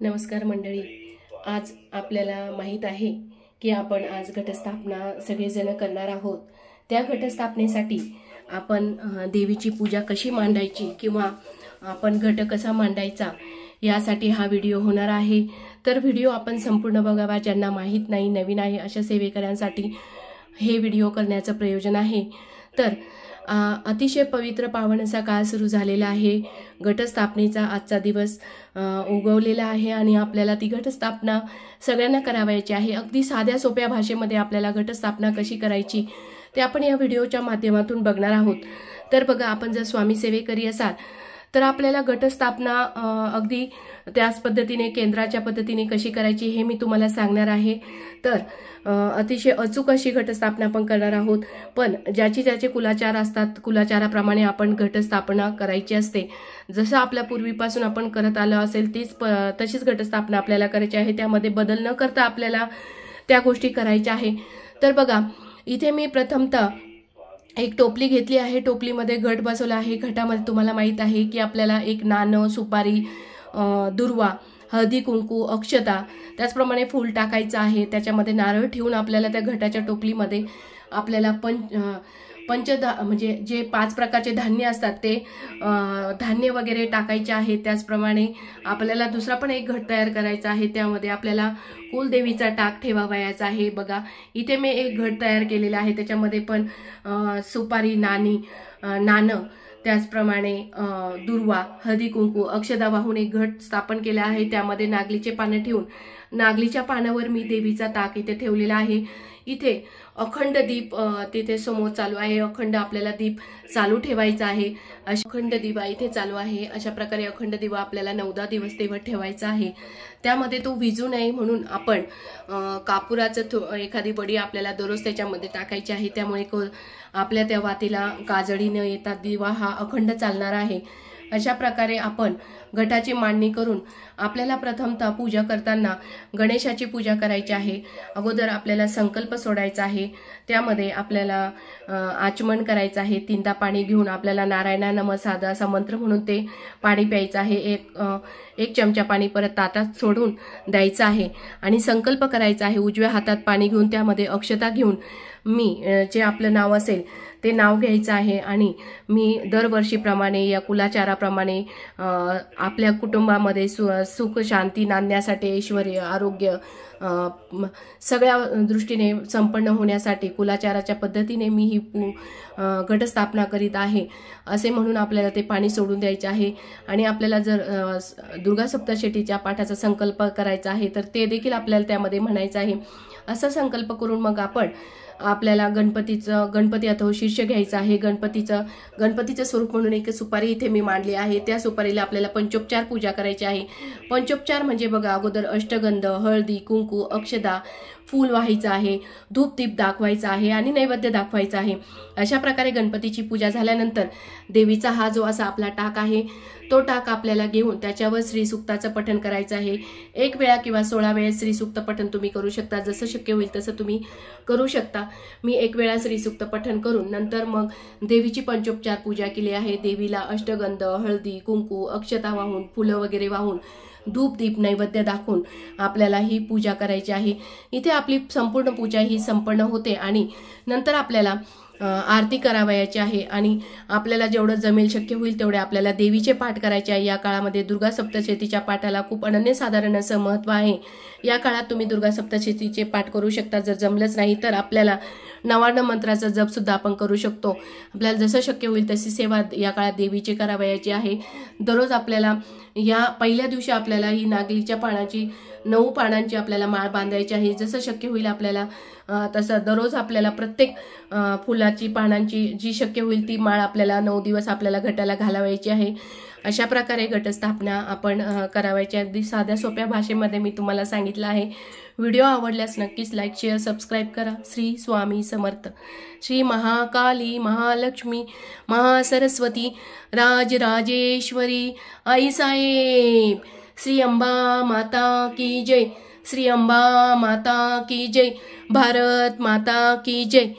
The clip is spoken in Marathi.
नमस्कार मंडळी, आज आपल्याला माहित आहे की आपण आज घटस्थापना सगळेजण करणार आहोत। त्या घटस्थापनेसाठी आपण देवीची पूजा कशी मांडायची किंवा आपण घट कसा मांडायचा यासाठी हा व्हिडिओ होणार आहे। तर व्हिडिओ आपण संपूर्ण बघावा। ज्यांना माहित नाही, नवीन आहे अशा सेवेकऱ्यांसाठी हे व्हिडिओ करण्याचं प्रयोजन आहे। तर अतिशय पवित्र पावन असा काळ सुरू झालेला आहे। घटस्थापनेचा आजचा दिवस उगवलेला आहे आणि आपल्याला ती घटस्थापना सगळ्यांना करावायची आहे। अगदी साध्या सोप्या भाषेमध्ये आपल्याला घटस्थापना कशी करायची ते आपण या व्हिडिओच्या माध्यमातून बघणार आहोत। तर बघा, आपण जर स्वामी सेवेकरी असाल तर आपल्याला घटस्थापना अगदी त्याच पद्धतीने केंद्राच्या पद्धतीने कशी करायची हे मी तुम्हाला सांगणार आहे। तर अतिशय अचूक अशी घटस्थापना आपण करणार आहोत। पण ज्याचे कुलाचार असतात कुलाचाराप्रमाणे आपण घटस्थापना करायची असते। जसं आपल्या पूर्वीपासून आपण करत आलो असेल तशीच घटस्थापना आपल्याला करायची आहे। त्यामध्ये बदल न करता आपल्याला त्या गोष्टी करायच्या आहे। तर बघा, इथे मी प्रथमतः एक टोपली घेतली आहे। टोपलीमध्ये घट बसवला आहे। घटामध्ये तुम्हाला माहित आहे की आपल्याला एक नाणं, सुपारी, दुर्वा, हळदी कुंकू, अक्षता, त्याचप्रमाणे फूल टाकायचं आहे। त्याच्यामध्ये नारळ ठेवून आपल्याला त्या घटाच्या टोपलीमध्ये आपल्याला म्हणजे जे 5 प्रकारचे धान्य असतात ते धान्य वगैरे टाकायचे आहे। त्याचप्रमाणे आपल्याला दुसरा पण एक घट तयार करायचा आहे। त्यामध्ये आपल्याला कुलदेवीचा टाक ठेवावयाचा आहे। बघा, इथे मी एक घट तयार केलेला आहे। त्याच्यामध्ये पण सुपारी, नाणं, त्याचप्रमाणे दुर्वा, हळदी कुंकू, अक्षता वाहून एक घट स्थापन केला आहे। त्यामध्ये नागलीचे पानं ठेवून नागलीच्या पानावर मी देवीचा टाक इथे ठेवलेला आहे। इथे अखंड दीप तिथे समोर चालू आहे। अखंड आपल्याला दीप चालू ठेवायचा आहे। अखंड दिवा इथे चालू आहे। अशा प्रकारे अखंड दिवा आपल्याला 9-10 दिवस तेव्हा ठेवायचा आहे। त्यामध्ये तो विझू नये म्हणून आपण कापुराचं एखादी बडी आपल्याला दररोज त्याच्यामध्ये टाकायची आहे। त्यामुळे आपल्या त्या वातीला काजळी न येता दिवा हा अखंड चालणार आहे। अशा प्रकारे आपण घटाची मांडणी करून आपल्याला प्रथमतः पूजा करताना गणेशाची पूजा करायची आहे। अगोदर आपल्याला संकल्प सोडायचा आहे। त्यामध्ये आपल्याला आचमन करायचं आहे। 3दा पाणी घेऊन आपल्याला नारायणा नमः असा मंत्र म्हणून ते पाणी प्यायचं आहे। एक चमचा पाणी परत ताटात सोडून द्यायचं आहे आणि संकल्प करायचा आहे। उजव्या हातात पाणी घेऊन त्यामध्ये अक्षता घेऊन मी जे आपलं नाव असेल ते नाव घ्यायचं आहे आणि मी दरवर्षीप्रमाणे या कुलाचाराप्रमाणे आपल्या कुटुंबामध्ये सुख शांती नांदण्यासाठी, ऐश्वर्य, आरोग्य सगळ्या दृष्टीने संपन्न होण्यासाठी कुलाचाराच्या पद्धतीने मी ही घटस्थापना करीत आहे असे म्हणून आपल्याला ते पाणी सोडून द्यायचे आहे। आणि आपल्याला जर दुर्गा सप्तशतीच्या पाठाचा संकल्प करायचा आहे तर ते देखील आपल्याला त्यामध्ये म्हणायचं आहे। असा संकल्प करून मग आपल्याला गणपती अथवा शीर्ष घ्यायचं आहे। गणपतीचं स्वरूप म्हणून एक सुपारी इथे मी मांडली आहे। त्या सुपारीला आपल्याला पंचोपचार पूजा करायची आहे। पंचोपचार म्हणजे बघा, अगोदर अष्टगंध, हळदी कुंकू, अक्षता, फूल व्हायचं आहे, धूप दीप दाखवायचा आहे आणि नैवेद्य दाखवायचा आहे। अशा प्रकारे गणपतीची पूजा झाल्यानंतर देवीचा हा जो असा आपला टाक आहे तो टाक आपल्याला घेऊन त्याच्यावर श्रीसूक्ताचं पठण करायचं आहे। 1 वेळा किंवा 16 वेळा श्रीसूक्त पठण तुम्ही करू शकता। जसं शक्य होईल तसं तुम्ही करू शकता। मी 1 वेळा श्रीसूक्त पठण करून नंतर मग देवीची पंचोपचार पूजा केली आहे। देवीला अष्टगंध, हळदी कुंकू, अक्षता वाहून, फुलं वगैरे वाहून, धूप दीप नैवेद्य दाखवून आपल्याला ही पूजा करायची आहे। इथे आपली संपूर्ण पूजा ही संपन्न होते आणि नंतर आपल्याला आरती करावयाची आहे आणि आपल्याला जेवढं जमेल शक्य होईल तेवढे आपल्याला देवीचे पाठ करायचे आहे। या काळामध्ये दुर्गा सप्तशतीच्या पाठाला खूप अनन्यसाधारण असं महत्त्व आहे। या काळात तुम्ही दुर्गा सप्तशतीचे पाठ करू शकता। जर जमलंच नाही तर आपल्याला 99 मंत्राचा जप सुद्धा आपण करू शकतो। आपल्याला जसं शक्य होईल तशी सेवा या काळात देवीची करावयाची आहे। दररोज आपल्याला या पहिल्या दिवशी आपल्याला ही नागलीच्या पानाची 9 पानांची आपल्याला माळ बांधायची आहे। जसं शक्य होईल आपल्याला तसं दररोज आपल्याला प्रत्येक फुलाची पानांची जी शक्य होईल ती माळ आपल्याला 9 दिवस आपल्याला घटाला घालावायची आहे। अशा प्रकारे घटस्थापना आपण करावायची। अगदी साध्या सोप्या भाषेमध्ये मी तुम्हाला सांगितलं आहे। व्हिडिओ आवडल्यास नक्कीच लाईक, शेअर, सबस्क्राईब करा। श्री स्वामी समर्थ। श्री महाकाली, महालक्ष्मी, महासरस्वती, राजराजेश्वरी आई साहेब। श्री अंबा माता की जय। श्री अंबा माता की जय। भारत माता की जय।